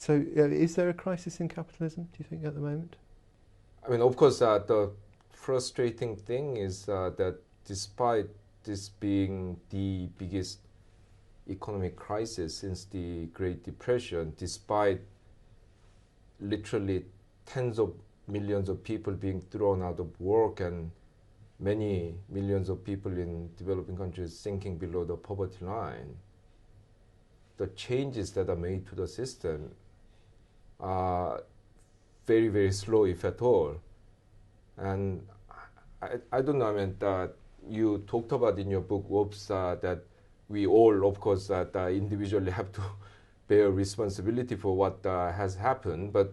So is there a crisis in capitalism, do you think, at the moment? I mean, of course, the frustrating thing is that despite this being the biggest economic crisis since the Great Depression, despite literally tens of millions of people being thrown out of work and many millions of people in developing countries sinking below the poverty line, the changes that are made to the system are very, very slow, if at all. And I don't know, I mean, you talked about in your book, Whoops, that we all, of course, individually have to bear responsibility for what has happened. But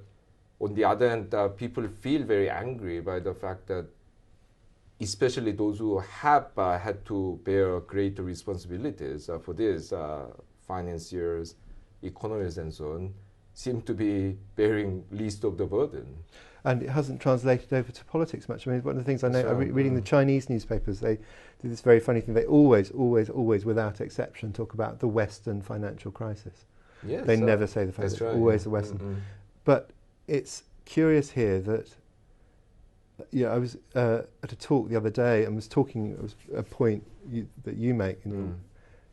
on the other hand, people feel very angry by the fact that especially those who have had to bear greater responsibilities for this, financiers, economists, and so on, seem to be bearing least of the burden. And it hasn't translated over to politics much. I mean, one of the things I know, reading the Chinese newspapers, they do this very funny thing. They always, without exception, talk about the Western financial crisis. Yes, they never say the fact it's always the Western. Mm-hmm. But it's curious here that, I was at a talk the other day and was talking, it was a point that you make in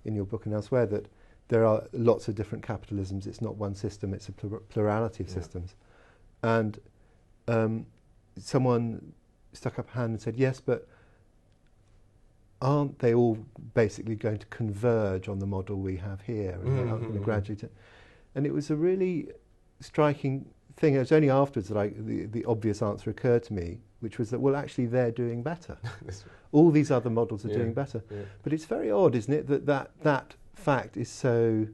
your book and elsewhere, that there are lots of different capitalisms. It's not one system, it's a plurality of systems. And someone stuck up a hand and said, yes, but aren't they all basically going to converge on the model we have here? And they aren't going to gradually and it was a really striking thing. It was only afterwards that the obvious answer occurred to me, which was that, well, actually, they're doing better. All these other models are doing better. Yeah. But it's very odd, isn't it, that fact is so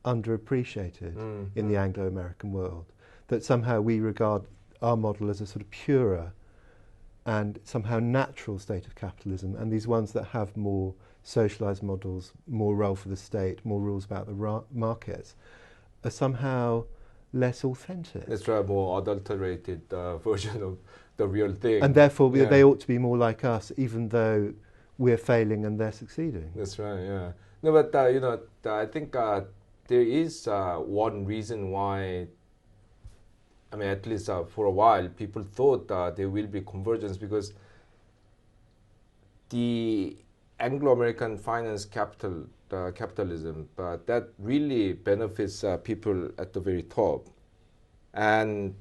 underappreciated in the Anglo-American world, that somehow we regard our model as a sort of purer and somehow natural state of capitalism, and these ones that have more socialised models, more role for the state, more rules about the markets, are somehow less authentic. It's a more adulterated version of the real thing. And therefore they ought to be more like us, even though we're failing and they're succeeding. That's right, yeah. No, but I think there is one reason why, I mean, at least for a while, people thought there will be convergence, because the Anglo-American finance capitalism, that really benefits people at the very top. And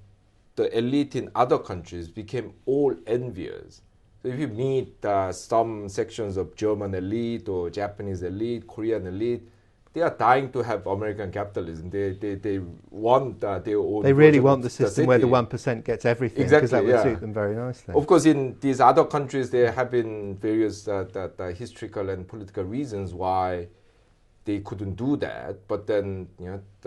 the elite in other countries became all envious. So if you meet some sections of German elite or Japanese elite, Korean elite, they are dying to have American capitalism. They want their own. They really want the system where the 1% gets everything, because that would suit them very nicely. Of course, in these other countries, there have been various historical and political reasons why they couldn't do that. But then,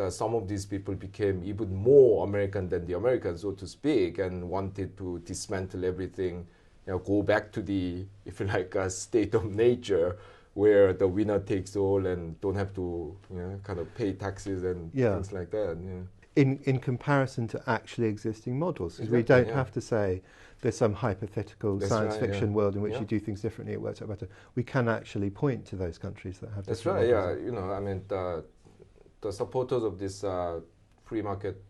some of these people became even more American than the Americans, so to speak, and wanted to dismantle everything, go back to the, if you like, state of nature, where the winner takes all and don't have to kind of pay taxes and things like that. Yeah. In comparison to actually existing models, because we don't have to say there's some hypothetical science fiction world in which you do things differently, it works out better. We can actually point to those countries that have different models. I mean, the supporters of this free market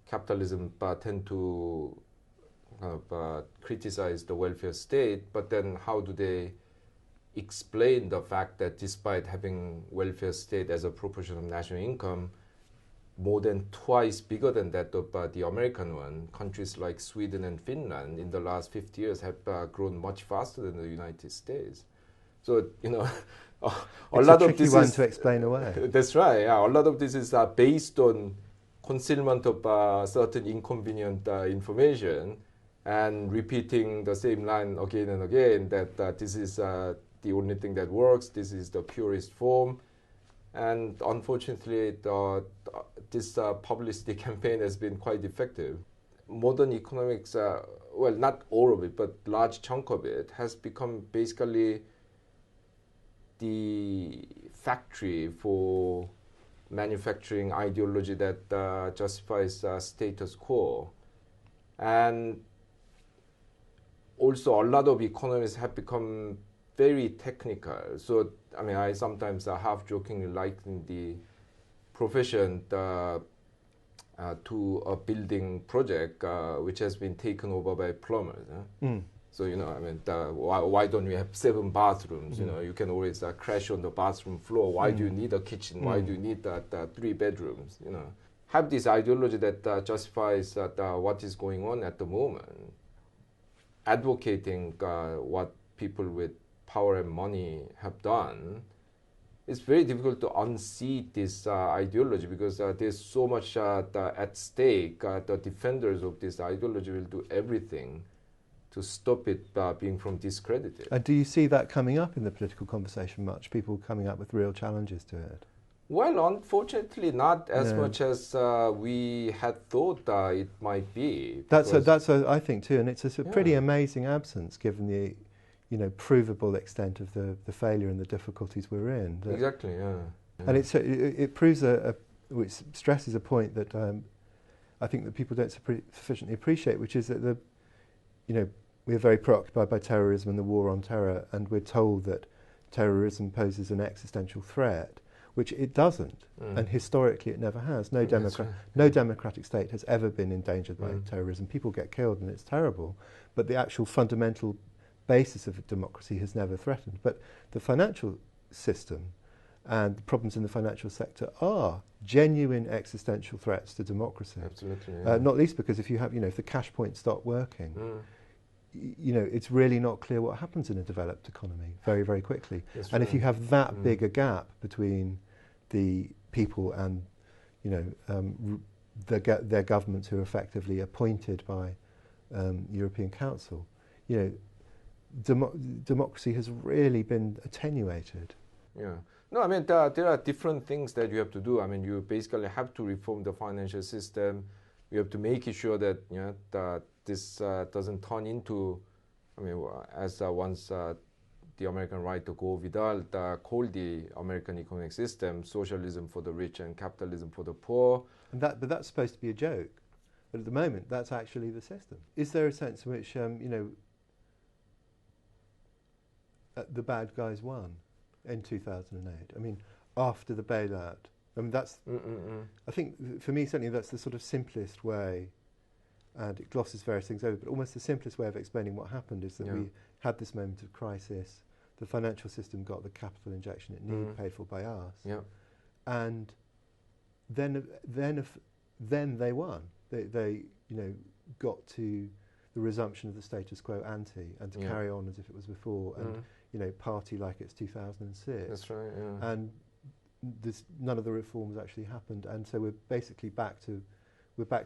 capitalism tend to kind of criticize the welfare state, but then how do they explain the fact that despite having welfare state as a proportion of national income, more than twice bigger than that of the American one, countries like Sweden and Finland in the last 50 years have grown much faster than the United States. So, a lot of this is to explain away. That's right. Yeah, a lot of this is based on concealment of certain inconvenient information and repeating the same line again and again, that this is the only thing that works, this is the purest form. And unfortunately, this publicity campaign has been quite effective. Modern economics, well, not all of it, but large chunk of it, has become basically the factory for manufacturing ideology that justifies status quo. And also, a lot of economists have become very technical. So, I mean, I sometimes half-jokingly liken the profession. to a building project which has been taken over by plumbers. So, why don't we have 7 bathrooms? You can always crash on the bathroom floor. Why do you need a kitchen? Why do you need 3 bedrooms? Have this ideology that justifies what is going on at the moment, advocating what people with power and money have done. It's very difficult to unseat this ideology because there's so much at stake. The defenders of this ideology will do everything to stop it being from discredited. And do you see that coming up in the political conversation much? People coming up with real challenges to it? Well, unfortunately, not as much as we had thought it might be. That's I think too, and it's a pretty amazing absence given the, provable extent of the failure and the difficulties we're in. Exactly, yeah. And it proves which stresses a point that I think that people don't sufficiently appreciate, which is that we are very preoccupied by terrorism and the war on terror, and we're told that terrorism poses an existential threat, which it doesn't, and historically it never has. No democratic state has ever been endangered by terrorism. People get killed and it's terrible, but the actual fundamental basis of democracy has never threatened. But the financial system and the problems in the financial sector are genuine existential threats to democracy. Absolutely. Yeah. Not least because if you have, if the cash points stop working, it's really not clear what happens in a developed economy very, very quickly. That's and right. if you have that big a gap between the people and, their governments who are effectively appointed by European Council, democracy has really been attenuated. Yeah. No, there are different things that you have to do. You basically have to reform the financial system. You have to make sure that that this doesn't turn into, as once the American writer Go Vidal called the American economic system socialism for the rich and capitalism for the poor. But that's supposed to be a joke. But at the moment, that's actually the system. Is there a sense in which the bad guys won in 2008? After the bailout. That's. I think for me, certainly, that's the sort of simplest way, and it glosses various things over. But almost the simplest way of explaining what happened is that we had this moment of crisis. The financial system got the capital injection it needed, paid for by us, and then they won. They got to the resumption of the status quo ante, and to carry on as if it was before, and party like it's 2006. That's right. Yeah. And none of the reforms actually happened, and so we're basically back to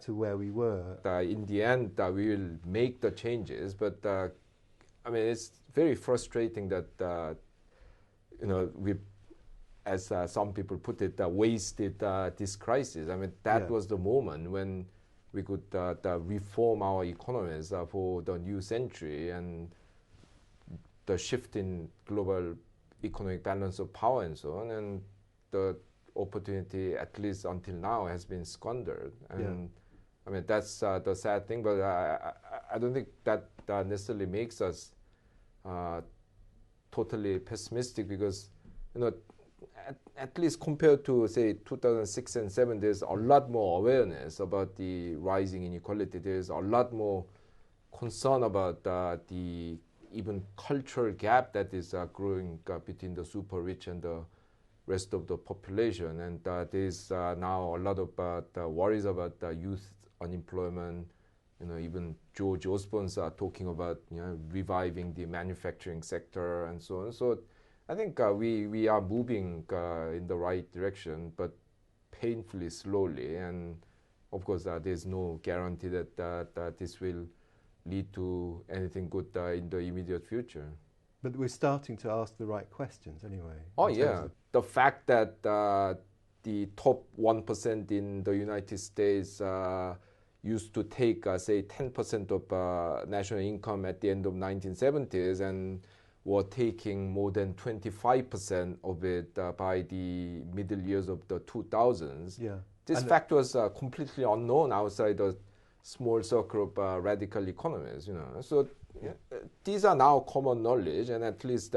where we were. In the end, we will make the changes, but it's very frustrating that we, as some people put it, wasted this crisis. That was the moment when we could reform our economies for the new century, and the shift in global economic balance of power and so on, and the opportunity, at least until now, has been squandered. And that's the sad thing, but I don't think that necessarily makes us totally pessimistic, because at least compared to, say, 2006 and 2007, there's a lot more awareness about the rising inequality. There's a lot more concern about the even cultural gap that is growing between the super rich and the rest of the population. And there's now a lot of worries about youth unemployment. Even George Osborne's talking about reviving the manufacturing sector and so on. So I think we are moving in the right direction, but painfully slowly. And of course, there's no guarantee that this will lead to anything good in the immediate future. But we're starting to ask the right questions anyway. Oh yeah, the fact that the top 1% in the United States used to take, say, 10% of national income at the end of 1970s, and were taking more than 25% of it by the middle years of the 2000s. Yeah. This fact was completely unknown outside the small circle of radical economists. So these are now common knowledge, and at least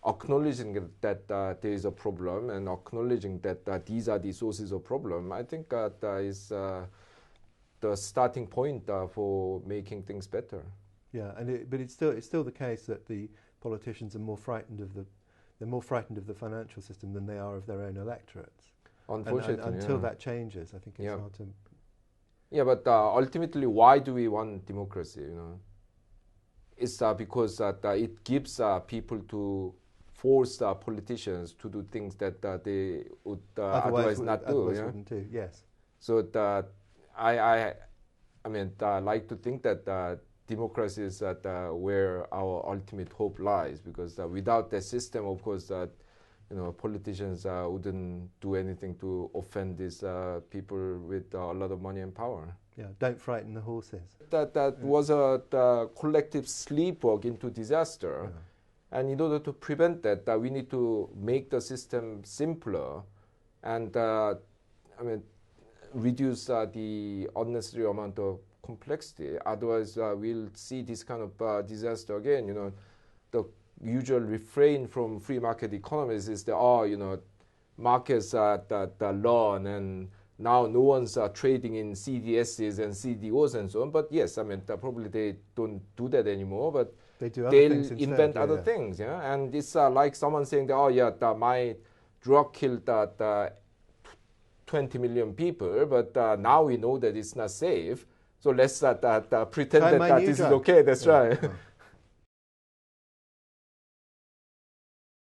acknowledging that there is a problem and acknowledging that these are the sources of problem, I think that is the starting point for making things better. Yeah, but it's still the case that the politicians are more frightened of the financial system than they are of their own electorates. Unfortunately, and until that changes, I think it's hard to. Yeah, but ultimately, why do we want democracy? You know, it's because it gives people to force politicians to do things that they would otherwise not do. Wouldn't do. Yes. So I mean, I like to think that democracy is where our ultimate hope lies, because without that system, of course, politicians wouldn't do anything to offend these people with a lot of money and power. Yeah, don't frighten the horses. That was a collective sleepwalk into disaster. Yeah. And in order to prevent that, we need to make the system simpler and reduce the unnecessary amount of complexity. Otherwise, we'll see this kind of disaster again. You know, the usual refrain from free market economies is that markets learn, and now no one's trading in CDSs and CDOs and so on. But yes, I mean, probably they don't do that anymore. But they'll invent other things. Yeah, and it's like someone saying that my drug killed 20 million people, but now we know that it's not safe. So let's pretend that this is okay. That's right.